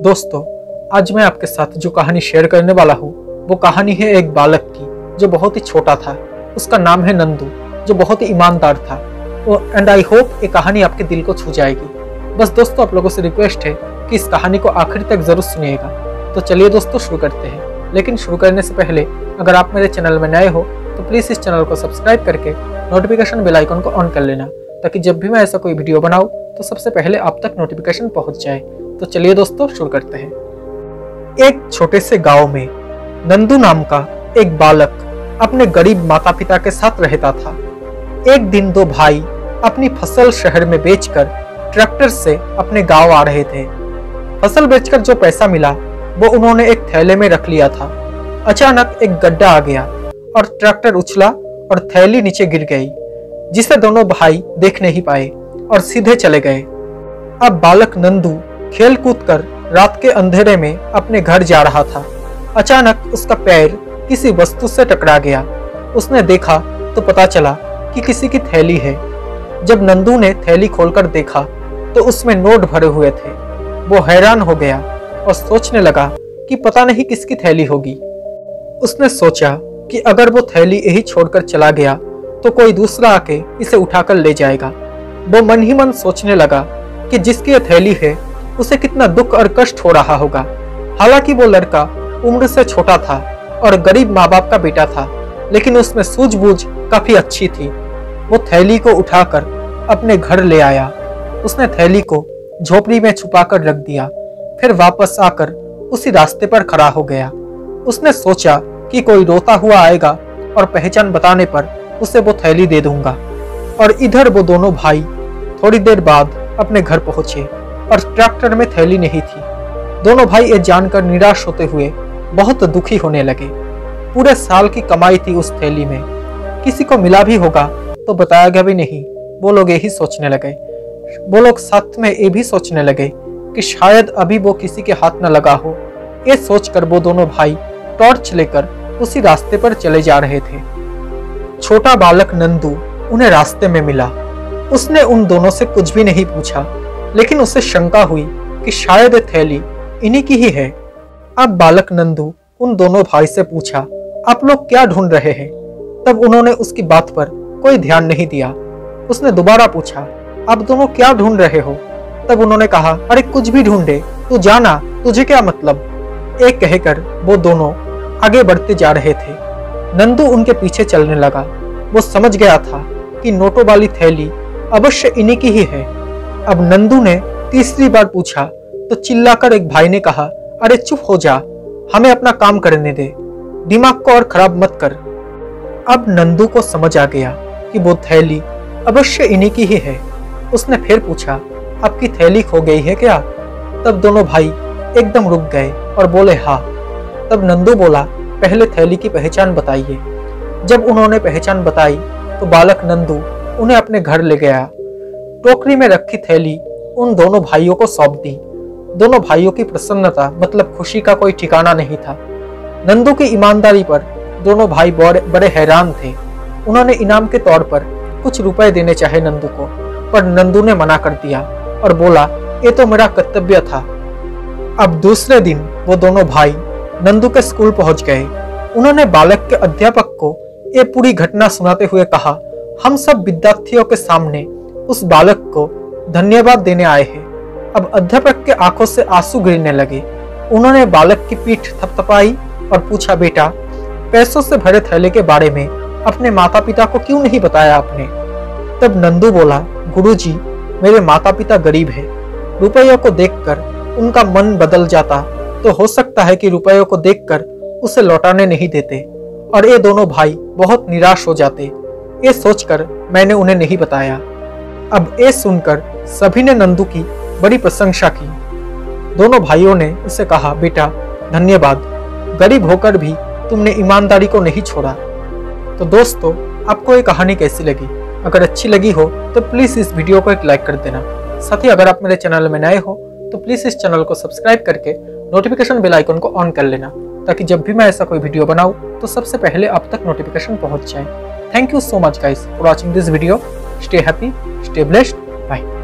दोस्तों, आज मैं आपके साथ जो कहानी शेयर करने वाला हूँ वो कहानी है एक बालक की जो बहुत ही छोटा था। उसका नाम है नंदू, जो बहुत ही ईमानदार था। एंड आई होप ये कहानी आपके दिल को छू जाएगी। बस दोस्तों, आप लोगों से रिक्वेस्ट है कि इस कहानी को आखिर तक जरूर सुनिएगा। तो चलिए दोस्तों, शुरू करते हैं। लेकिन शुरू करने से पहले अगर आप मेरे चैनल में नए हो तो प्लीज़ इस चैनल को सब्सक्राइब करके नोटिफिकेशन बेल आइकन को ऑन कर लेना, ताकि जब भी मैं ऐसा कोई वीडियो बनाऊँ तो सबसे पहले आप तक नोटिफिकेशन पहुंच जाए। तो चलिए दोस्तों, शुरू करते हैं। एक छोटे से गांव में नंदू नाम का एक बालक अपने गरीब माता पिता के साथ रहता था। एक दिन दो भाई अपनी फसल शहर में बेचकर ट्रैक्टर से अपने गांव आ रहे थे। फसल बेचकर जो पैसा मिला वो उन्होंने एक थैले में रख लिया था। अचानक एक गड्ढा आ गया और ट्रैक्टर उछला और थैली नीचे गिर गई, जिसे दोनों भाई देख नहीं पाए और सीधे चले गए। अब बालक नंदू खेल कूद कर रात के अंधेरे में अपने घर जा रहा था। अचानक उसका पैर किसी वस्तु से टकरा गया। उसने देखा तो पता चला कि किसी की थैली है। जब नंदू ने थैली खोलकर देखा तो उसमें नोट भरे हुए थे। वो हैरान हो गया और सोचने लगा कि पता नहीं किसकी थैली होगी। उसने सोचा कि अगर वो थैली यही छोड़कर चला गया तो कोई दूसरा आके इसे उठाकर ले जाएगा। वो मन ही मन सोचने लगा कि जिसकी ये थैली है उसे कितना दुख और कष्ट हो रहा होगा। हालांकि वो लड़का उम्र से छोटा था और गरीब माँ बाप का बेटा था, लेकिन उसमें सूझबूझ काफी अच्छी थी। वो थैली को उठाकर अपने घर ले आया। उसने थैली को झोपड़ी में छुपाकर रख दिया, फिर वापस आकर उसी रास्ते पर खड़ा हो गया। उसने सोचा कि कोई रोता हुआ आएगा और पहचान बताने पर उसे वो थैली दे दूंगा। और इधर वो दोनों भाई थोड़ी देर बाद अपने घर पहुंचे और ट्रैक्टर में थैली नहीं थी। दोनों भाई ये जानकर निराश होते हुए बहुत दुखी होने लगे। पूरे साल की कमाई थी उस थैली में, किसी को मिला भी होगा तो बताया भी नहीं। वो लोग यही सोचने लगे। वो लोग साथ में ये भी सोचने लगे कि शायद अभी वो किसी के हाथ न लगा हो। ये सोचकर वो दोनों भाई टॉर्च लेकर उसी रास्ते पर चले जा रहे थे। छोटा बालक नंदू उन्हें रास्ते में मिला। उसने उन दोनों से कुछ भी नहीं पूछा, लेकिन उसे शंका हुई कि शायद ये थैली इन्हीं की ही है। अब बालक नंदू उन दोनों भाई से पूछा, आप लोग क्या ढूंढ रहे हैं? तब उन्होंने उसकी बात पर कोई ध्यान नहीं दिया। उसने दोबारा पूछा, आप दोनों क्या ढूंढ रहे हो? तब उन्होंने कहा, अरे कुछ भी ढूंढे, तू जाना, तुझे क्या मतलब? एक कहकर वो दोनों आगे बढ़ते जा रहे थे। नंदू उनके पीछे चलने लगा। वो समझ गया था कि नोटों वाली थैली अवश्य इन्हीं की ही है। अब नंदू ने तीसरी बार पूछा तो चिल्लाकर एक भाई ने कहा, अरे चुप हो जा, हमें अपना काम करने दे, दिमाग को और खराब मत कर। अब नंदू को समझ आ गया कि वो थैली अवश्य इन्हीं की ही है। उसने फिर पूछा, आपकी थैली खो गई है क्या? तब दोनों भाई एकदम रुक गए और बोले, हाँ। तब नंदू बोला, पहले थैली की पहचान बताइए। जब उन्होंने पहचान बताई तो बालक नंदू उन्हें अपने घर ले गया। टोकरी में रखी थैली उन दोनों भाइयों को सौंप दी। दोनों भाइयों की प्रसन्नता मतलब खुशी का कोई ठिकाना नहीं था। नंदू की ईमानदारी पर दोनों भाई बड़े हैरान थे। उन्होंने इनाम के तौर पर कुछ रुपए देने चाहे नंदू को, पर नंदू ने मना कर दिया और बोला, ये तो मेरा कर्तव्य था। अब दूसरे दिन वो दोनों भाई नंदू के स्कूल पहुंच गए। उन्होंने बालक के अध्यापक को ये पूरी घटना सुनाते हुए कहा, हम सब विद्यार्थियों के सामने उस बालक को धन्यवाद देने आए हैं। अब अध्यापक के आंखों से आंसू गिरने लगे। उन्होंने बालक की पीठ थपथपाई और पूछा, बेटा, पैसों से भरे थैले के बारे में अपने माता पिता को क्यों नहीं बताया आपने? तब नंदू बोला, गुरुजी, मेरे माता पिता गरीब है। रुपयों को देखकर उनका मन बदल जाता तो हो सकता है कि रुपयों को देखकर उसे लौटाने नहीं देते और ये दोनों भाई बहुत निराश हो जाते। ये सोचकर मैंने उन्हें नहीं बताया। अब ये सुनकर सभी ने नंदू की बड़ी प्रशंसा की। दोनों भाइयों ने उसे कहा, बेटा धन्यवाद, गरीब होकर भी तुमने ईमानदारी को नहीं छोड़ा। तो दोस्तों, आपको ये कहानी कैसी लगी? अगर अच्छी लगी हो तो प्लीज़ इस वीडियो को एक लाइक कर देना। साथ ही अगर आप मेरे चैनल में नए हो तो प्लीज़ इस चैनल को सब्सक्राइब करके नोटिफिकेशन बेल आइकन को ऑन कर लेना, ताकि जब भी मैं ऐसा कोई वीडियो बनाऊं तो सबसे पहले आप तक नोटिफिकेशन पहुंच जाए। Thank you so much guys for watching this video. Stay happy, stay blessed, bye.